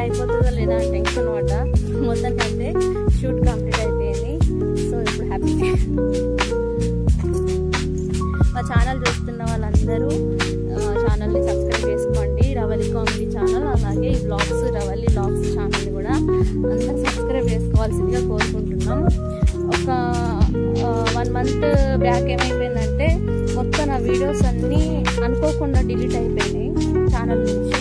అయిపోతుందో లేదా అని టెన్షన్ అనమాట. మొత్తానికి అయితే షూట్ కంప్లీట్ అయిపోయింది. సో ఇప్పుడు హ్యాపీ. మా ఛానల్ చూస్తున్న వాళ్ళందరూ ఛానల్ని సబ్స్క్రైబ్ చేసుకోండి. రవలి కామెడీ ఛానల్, అలాగే ఈ బ్లాగ్స్ రవలి బ్లాగ్స్ ఛానల్ని కూడా అందరూ సబ్స్క్రైబ్ చేసుకోవాల్సిందిగా కోరుకుంటున్నాం. ఒక 1 month బ్యాక్ ఏమైపోయిందంటే మొత్తం నా వీడియోస్ అన్నీ అనుకోకుండా డిలీట్ అయిపోయినాయి ఛానల్ నుంచి.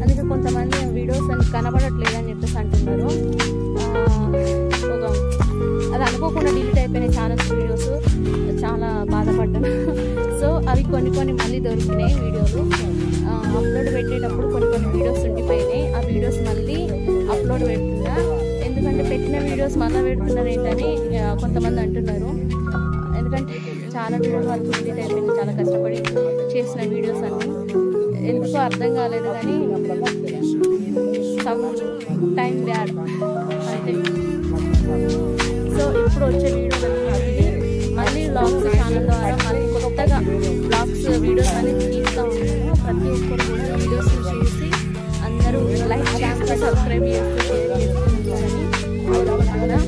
అందుకే కొంతమంది వీడియోస్ అన్ని కనబడట్లేదు అని చెప్పేసి అంటున్నారు. అది అనుకోకుండా డిలీట్ అయిపోయినాయి ఛానల్స్ వీడియోస్. చాలా బాధపడ్డాను. సో అవి కొన్ని మళ్ళీ దొరికినాయి వీడియోలు. అప్లోడ్ పెట్టేటప్పుడు కొన్ని వీడియోస్ ఉండిపోయినాయి. ఆ వీడియోస్ మళ్ళీ అప్లోడ్ పెడుతున్నా. ఎందుకంటే పెట్టిన వీడియోస్ మళ్ళీ పెడుతున్నారు ఏంటని కొంతమంది అంటున్నారు. ఎందుకంటే చాలా వీడియోస్ వరకు డిలీట్ అయిపోయింది. చాలా కష్టపడి చేసిన వీడియోస్ అన్నీ ఎందుకో అర్థం కాలేదు, కానీ సమ్ టైం బ్యాడ్ అంటే. సో ఇప్పుడు వచ్చే వీడియోలన్నీ మళ్ళీ బ్లాగ్స్ ఛానల్ ద్వారా మళ్ళీ కొత్తగా బ్లాగ్స్ వీడియోస్ అనేది తీస్తూ ఉంటాను. ప్రతి ఒక్కరు కూడా వీడియోస్ చూసి అందరూ లైక్ చేస్తూ సబ్స్క్రైబ్ చేస్తూ షేర్ చేస్తుంటారని కోరుకుంటున్నా.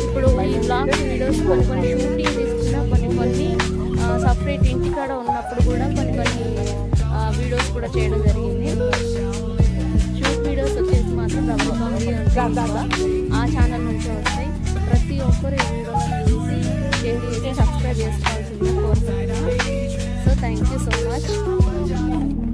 ఇప్పుడు ఈ బ్లాగ్స్ వీడియోస్ కొన్ని షూటింగ్ తీసుకున్నా, కొన్ని సపరేట్ ఇంటికాడ ఉన్నప్పుడు కూడా కొన్ని వీడియోస్ కూడా చేయడం జరిగింది. షూట్ వీడియోస్ వచ్చేసి మాత్రం రవలి కామెడీ ఆ ఛానల్ నుంచి వస్తాయి. ప్రతి ఒక్కరు ఈ వీడియోని చూసి షేర్ చేసి సబ్స్క్రైబ్ చేసుకోవాల్సిందిగా కోరుకుంటున్నాను. So thank you so much.